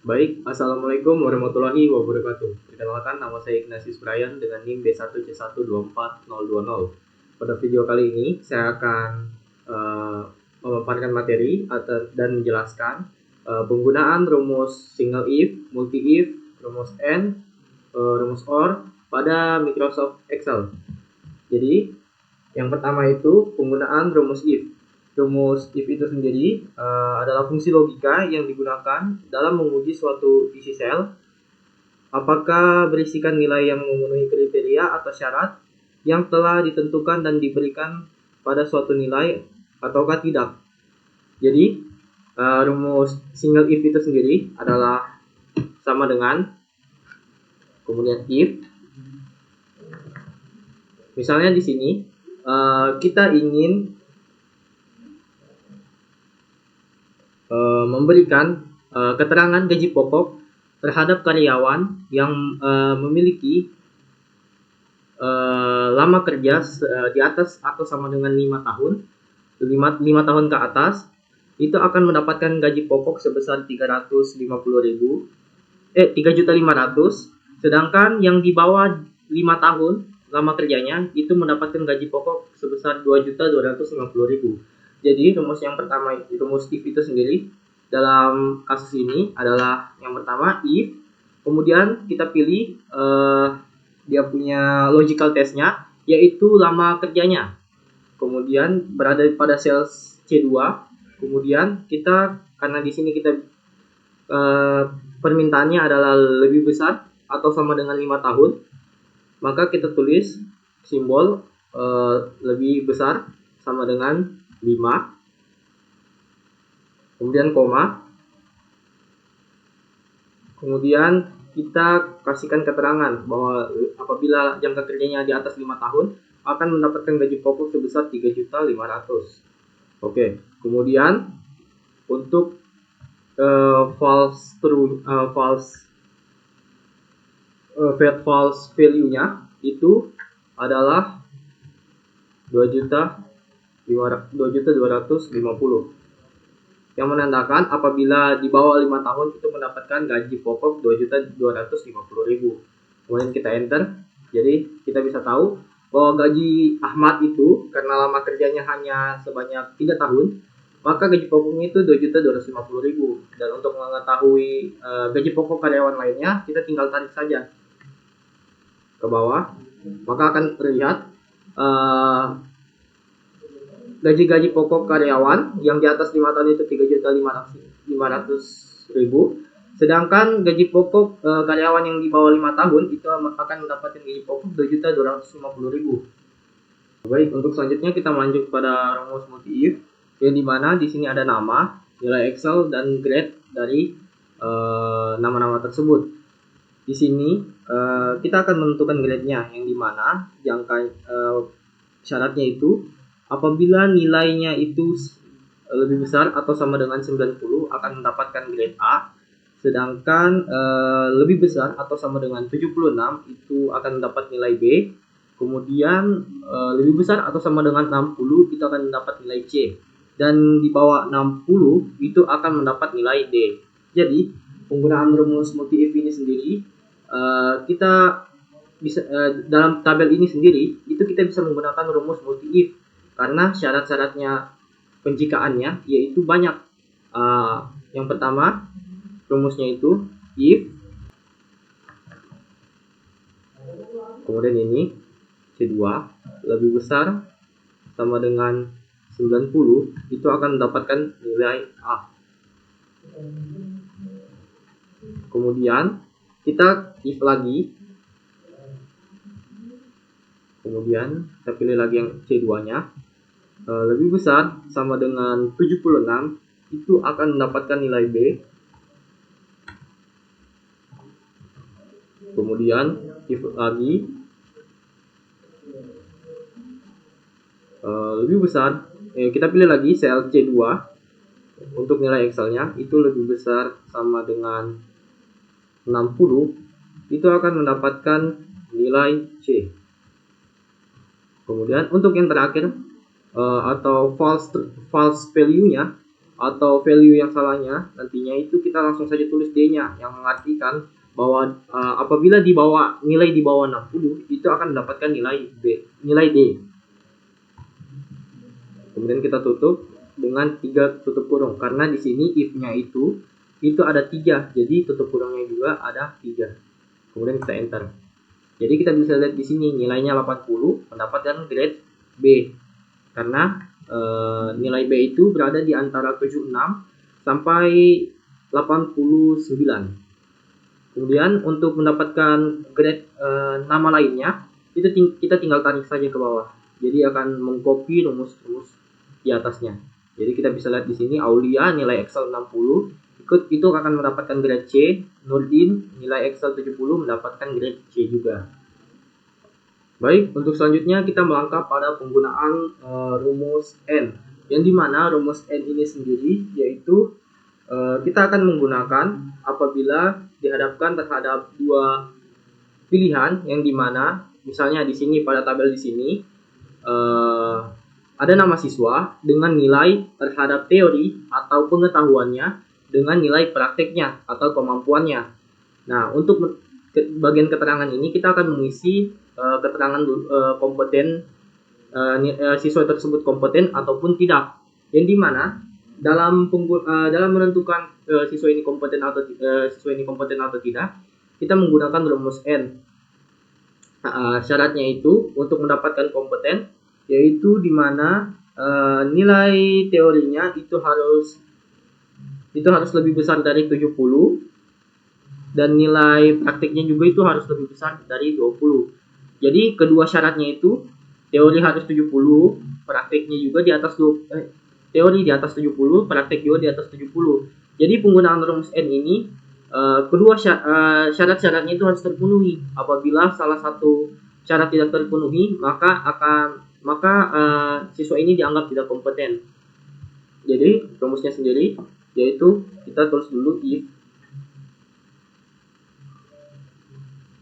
Baik, Assalamualaikum warahmatullahi wabarakatuh. Perkenalkan, nama saya Ignatius Brian dengan NIM B1C124020. Pada video kali ini, saya akan memaparkan materi dan menjelaskan penggunaan rumus single if, multi if, rumus AND, rumus OR pada Microsoft Excel. Jadi, yang pertama itu penggunaan rumus if. Rumus if itu sendiri adalah fungsi logika yang digunakan dalam menguji suatu isi sel apakah berisikan nilai yang memenuhi kriteria atau syarat yang telah ditentukan dan diberikan pada suatu nilai ataukah tidak. Jadi rumus single if itu sendiri adalah sama dengan kemudian if. Misalnya di sini kita ingin memberikan keterangan gaji pokok terhadap karyawan yang memiliki lama kerja di atas atau sama dengan 5 tahun, 5 tahun ke atas, itu akan mendapatkan gaji pokok sebesar 3.500.000, sedangkan yang di bawah 5 tahun lama kerjanya itu mendapatkan gaji pokok sebesar 2.250.000. Jadi rumus yang pertama, rumus if itu sendiri dalam kasus ini adalah yang pertama if, kemudian kita pilih dia punya logical testnya yaitu lama kerjanya, kemudian berada pada sel C2, kemudian kita karena di sini kita permintaannya adalah lebih besar atau sama dengan 5 tahun, maka kita tulis simbol lebih besar sama dengan 5, kemudian koma, kemudian kita kasihkan keterangan bahwa apabila jangka kerjanya di atas 5 tahun akan mendapatkan gaji pokok sebesar 3.500.000. Oke, kemudian untuk false value-nya itu adalah 2.250.000, yang menandakan apabila di bawah 5 tahun itu mendapatkan gaji pokok 2.250.000. Kemudian kita enter. Jadi kita bisa tahu bahwa gaji Ahmad itu karena lama kerjanya hanya sebanyak 3 tahun, maka gaji pokoknya itu 2.250.000. Dan untuk mengetahui gaji pokok karyawan lainnya, kita tinggal tarik saja ke bawah, maka akan terlihat gaji-gaji pokok karyawan yang di atas 5 tahun itu 3.500.000, sedangkan gaji pokok karyawan yang di bawah 5 tahun itu akan mendapatkan gaji pokok 2.250.000. Baik, untuk selanjutnya kita melanjut pada rumus multi if, yang dimana di sini ada nama, nilai Excel, dan grade dari nama-nama tersebut. Di sini kita akan menentukan grade-nya, yang dimana jangka syaratnya itu apabila nilainya itu lebih besar atau sama dengan 90 akan mendapatkan grade A, sedangkan lebih besar atau sama dengan 76 itu akan mendapat nilai B, kemudian lebih besar atau sama dengan 60 itu akan mendapat nilai C, dan di bawah 60 itu akan mendapat nilai D. Jadi penggunaan rumus multi if ini sendiri kita bisa dalam tabel ini sendiri itu kita bisa menggunakan rumus multi if karena syarat-syaratnya penjikaannya yaitu banyak. Yang pertama rumusnya itu if, kemudian ini C2 lebih besar sama dengan 90 itu akan mendapatkan nilai A. Kemudian kita if lagi, kemudian kita pilih lagi yang C2 nya lebih besar sama dengan 76 itu akan mendapatkan nilai B. Kemudian if lagi lebih besar, kita pilih lagi sel C2 untuk nilai Excel-nya itu lebih besar sama dengan 60 itu akan mendapatkan nilai C. Kemudian untuk yang terakhir atau false value-nya atau value yang salahnya, nantinya itu kita langsung saja tulis D-nya, yang mengartikan bahwa apabila nilai di bawah 60 itu akan mendapatkan nilai D. Kemudian kita tutup dengan 3 tutup kurung, karena di sini if-nya itu ada 3, jadi tutup kurungnya juga ada 3. Kemudian kita enter. Jadi kita bisa lihat di sini nilainya 80, mendapatkan grade B, karena nilai B itu berada di antara 76 sampai 89. Kemudian untuk mendapatkan grade nama lainnya, kita tinggal tarik saja ke bawah. Jadi akan mengcopy rumus-rumus di atasnya. Jadi kita bisa lihat di sini Aulia nilai Excel 60, itu akan mendapatkan grade C. Nurdin nilai Excel 70 mendapatkan grade C juga. Baik, untuk selanjutnya kita melangkah pada penggunaan rumus N, yang dimana rumus N ini sendiri yaitu kita akan menggunakan apabila dihadapkan terhadap dua pilihan, yang dimana misalnya di sini pada tabel di sini ada nama siswa dengan nilai terhadap teori atau pengetahuannya dengan nilai prakteknya atau kemampuannya. Nah, untuk bagian keterangan ini kita akan mengisi keterangan kompeten siswa tersebut kompeten ataupun tidak, yang dimana dalam menentukan siswa ini kompeten atau tidak, kita menggunakan rumus N. Syaratnya itu untuk mendapatkan kompeten yaitu dimana nilai teorinya itu harus lebih besar dari 70 dan nilai praktiknya juga itu harus lebih besar dari 20. Jadi kedua syaratnya itu teori harus 70, praktiknya juga di atas teori di atas 70, praktik juga di atas 70. Jadi penggunaan rumus N ini kedua syarat-syaratnya itu harus terpenuhi. Apabila salah satu syarat tidak terpenuhi, maka siswa ini dianggap tidak kompeten. Jadi rumusnya sendiri yaitu kita tulis dulu if,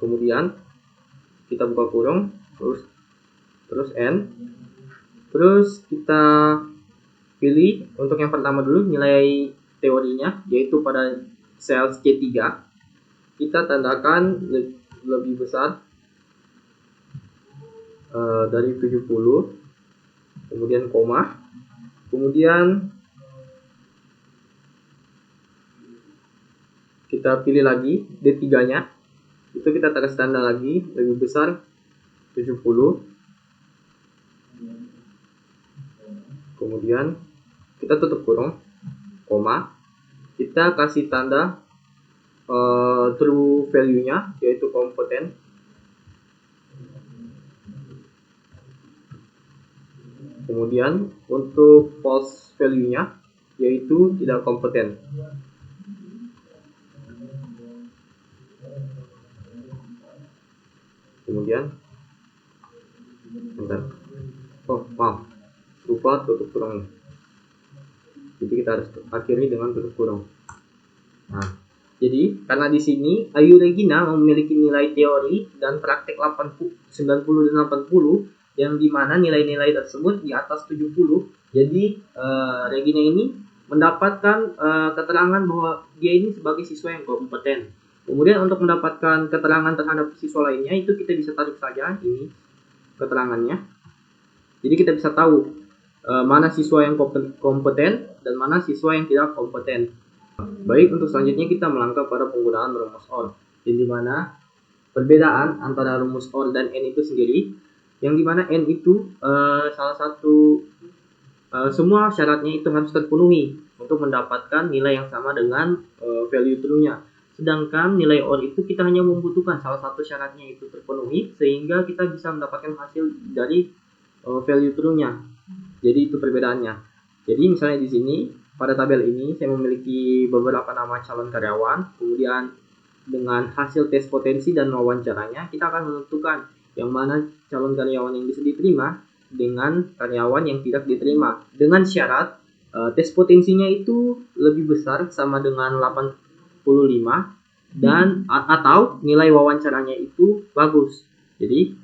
kemudian kita buka kurung, terus N, terus kita pilih untuk yang pertama dulu nilai teorinya, yaitu pada sel C3 kita tandakan lebih besar dari 70, kemudian koma, kemudian kita pilih lagi D3 nya, itu kita tarik tanda lagi lebih besar 70, kemudian kita tutup kurung, koma, kita kasih tanda true value nya yaitu kompeten, kemudian untuk false value nya yaitu tidak kompeten. Kemudian lupa tutup kurung, jadi kita harus akhiri dengan tutup kurung. Nah, jadi karena di sini Ayu Regina memiliki nilai teori dan praktek 90 dan 80, yang dimana nilai-nilai tersebut di atas 70, jadi Regina ini mendapatkan keterangan bahwa dia ini sebagai siswa yang kompeten. Kemudian untuk mendapatkan keterangan terhadap siswa lainnya itu kita bisa tarik saja ini keterangannya. Jadi kita bisa tahu mana siswa yang kompeten dan mana siswa yang tidak kompeten. Baik, untuk selanjutnya kita melangkah pada penggunaan rumus OR, yang dimana perbedaan antara rumus OR dan N itu sendiri, yang dimana N itu salah satu semua syaratnya itu harus terpenuhi untuk mendapatkan nilai yang sama dengan value true-nya. Sedangkan nilai OR itu kita hanya membutuhkan salah satu syaratnya itu terpenuhi sehingga kita bisa mendapatkan hasil dari value true-nya. Jadi itu perbedaannya. Jadi misalnya di sini pada tabel ini saya memiliki beberapa nama calon karyawan, kemudian dengan hasil tes potensi dan wawancaranya kita akan menentukan yang mana calon karyawan yang bisa diterima dengan karyawan yang tidak diterima, dengan syarat tes potensinya itu lebih besar sama dengan 85 dan atau nilai wawancaranya itu bagus. Jadi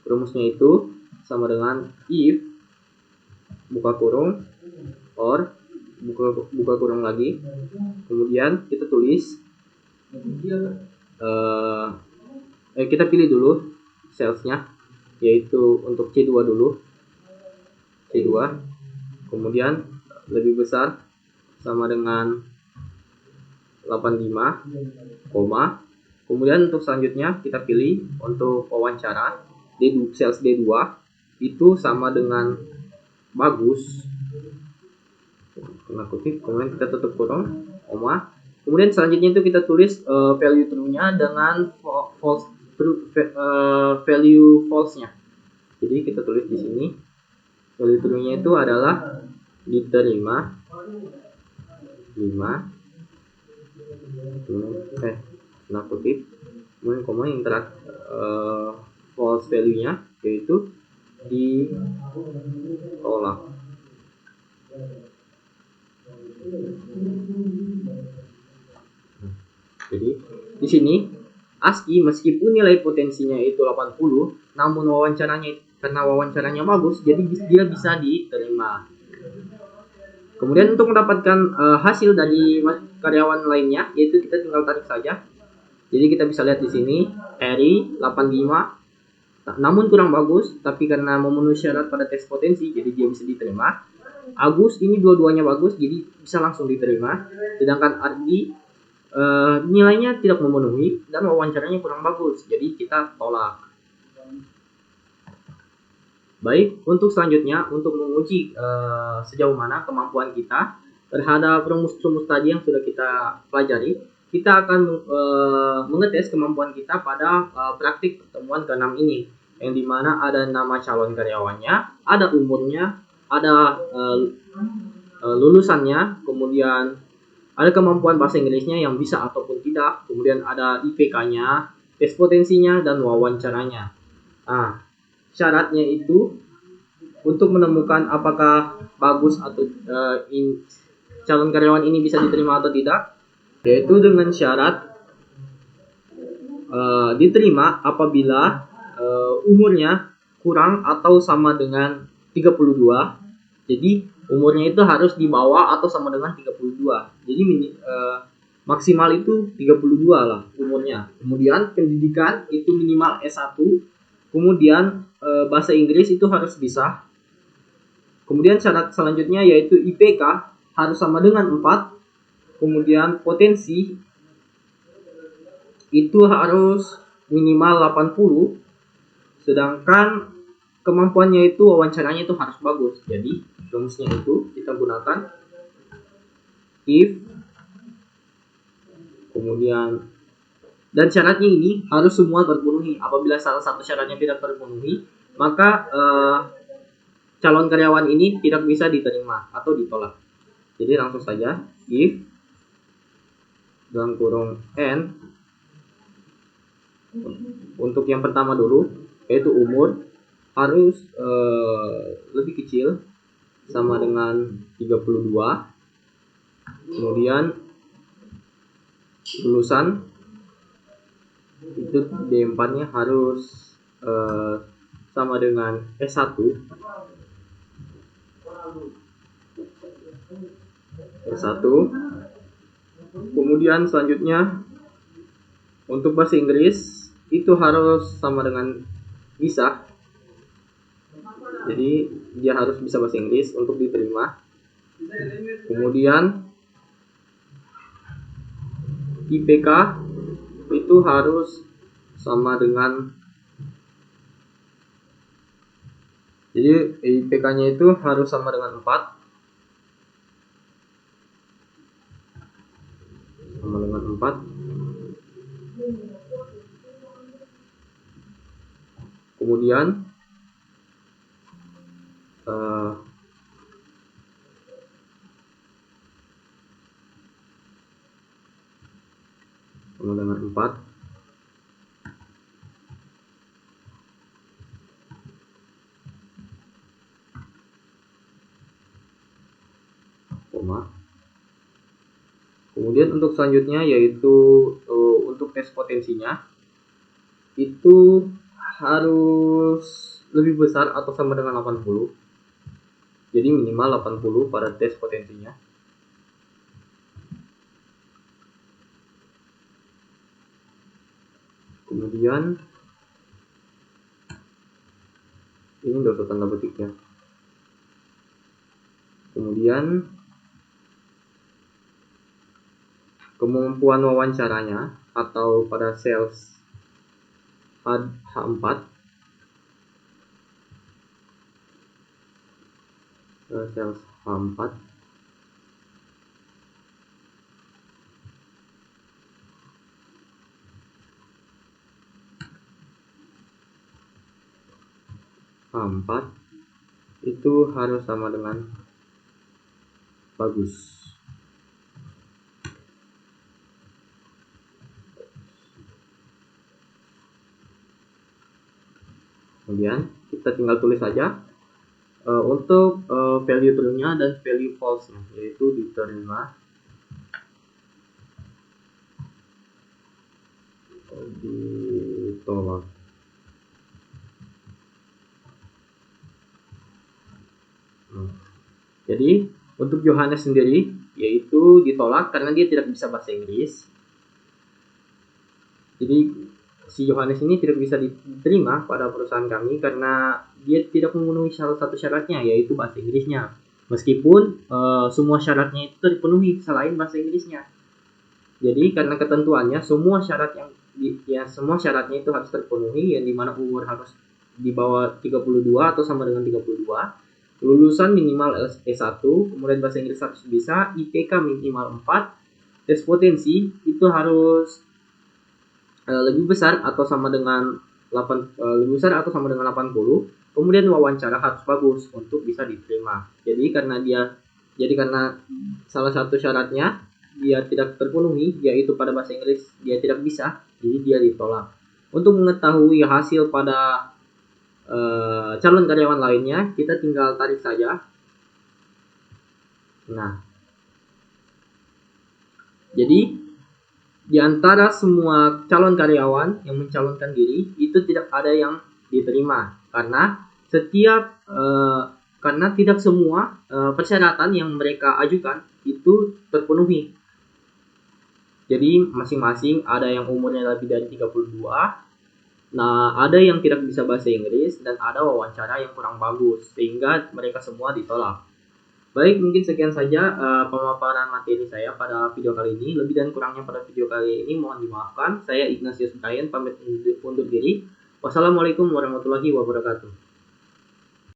rumusnya itu sama dengan if buka kurung OR buka kurung lagi, kemudian kita tulis kita pilih dulu cellsnya, yaitu untuk C2 dulu, C2, kemudian lebih besar sama dengan 85, kemudian untuk selanjutnya kita pilih untuk wawancara sales D2 itu sama dengan bagus, kemudian kita tutup kurung, kemudian selanjutnya itu kita tulis value true-nya dengan value false-nya. Jadi kita tulis di sini value true-nya itu adalah diterima 5, kemudian koma yang false value-nya yaitu ditolak. Jadi di sini ASCII meskipun nilai potensinya itu 80, namun karena wawancaranya bagus, jadi dia bisa diterima. Kemudian untuk mendapatkan hasil dari karyawan lainnya, yaitu kita tinggal tarik saja. Jadi kita bisa lihat di sini Harry 85, namun kurang bagus, tapi karena memenuhi syarat pada tes potensi, jadi dia bisa diterima. Agus ini dua-duanya bagus, jadi bisa langsung diterima. Sedangkan Ardi nilainya tidak memenuhi dan wawancaranya kurang bagus, jadi kita tolak. Baik, untuk selanjutnya untuk menguji sejauh mana kemampuan kita terhadap rumus-rumus tadi yang sudah kita pelajari, kita akan mengetes kemampuan kita pada praktik pertemuan ke-6 ini, yang dimana ada nama calon karyawannya, ada umurnya, ada lulusannya, kemudian ada kemampuan bahasa Inggrisnya yang bisa ataupun tidak, kemudian ada IPK-nya, tes potensinya, dan wawancaranya. Nah, syaratnya itu untuk menemukan apakah bagus atau calon karyawan ini bisa diterima atau tidak, yaitu dengan syarat diterima apabila umurnya kurang atau sama dengan 32. Jadi umurnya itu harus di bawah atau sama dengan 32. Jadi maksimal itu 32 lah umurnya. Kemudian pendidikan itu minimal S1. Kemudian bahasa Inggris itu harus bisa. Kemudian syarat selanjutnya yaitu IPK harus sama dengan 4. Kemudian potensi itu harus minimal 80. Sedangkan kemampuannya itu wawancaranya itu harus bagus. Jadi rumusnya itu kita gunakan if, kemudian dan syaratnya ini harus semua terpenuhi. Apabila salah satu syaratnya tidak terpenuhi, maka calon karyawan ini tidak bisa diterima atau ditolak. Jadi langsung saja if dalam kurung n, untuk yang pertama dulu yaitu umur harus lebih kecil sama dengan 32. Kemudian lulusan itu D4-nya harus sama dengan S1. Kemudian selanjutnya untuk bahasa Inggris itu harus sama dengan bisa. Jadi dia harus bisa bahasa Inggris untuk diterima. Kemudian IPK itu harus sama dengan, jadi IPK-nya itu harus sama dengan 4. Sama dengan 4. Kemudian sama dengan 4. Kemudian untuk selanjutnya yaitu untuk tes potensinya itu harus lebih besar atau sama dengan 80. Jadi minimal 80 pada tes potensinya. Kemudian ini udah ada tanda petiknya. Kemudian kemampuan wawancaranya atau pada sales H4, sales H4 itu harus sama dengan bagus. Kemudian kita tinggal tulis saja untuk value true-nya dan value false-nya, yaitu diterima, ditolak. Jadi untuk Johannes sendiri yaitu ditolak karena dia tidak bisa bahasa Inggris. Jadi si Johannes ini tidak bisa diterima pada perusahaan kami karena dia tidak memenuhi salah satu syaratnya, yaitu bahasa Inggrisnya. Meskipun semua syaratnya itu terpenuhi selain bahasa Inggrisnya. Jadi karena ketentuannya semua syaratnya itu harus terpenuhi, yang dimana umur harus di bawah 32 atau sama dengan 32, lulusan minimal S1, kemudian bahasa Inggris harus bisa, IPK minimal 4, tes potensi itu harus lebih besar atau sama dengan 80, kemudian wawancara harus bagus untuk bisa diterima. Jadi karena salah satu syaratnya dia tidak terpenuhi, yaitu pada bahasa Inggris dia tidak bisa, jadi dia ditolak. Untuk mengetahui hasil pada calon karyawan lainnya, kita tinggal tarik saja. Nah, jadi di antara semua calon karyawan yang mencalonkan diri itu tidak ada yang diterima karena tidak semua persyaratan yang mereka ajukan itu terpenuhi. Jadi masing-masing ada yang umurnya lebih dari 32, nah ada yang tidak bisa bahasa Inggris, dan ada wawancara yang kurang bagus, sehingga mereka semua ditolak. Baik, mungkin sekian saja pemaparan materi saya pada video kali ini. Lebih dan kurangnya pada video kali ini mohon dimaafkan. Saya Ignatius Brian, pamit undur diri. Wassalamualaikum warahmatullahi wabarakatuh.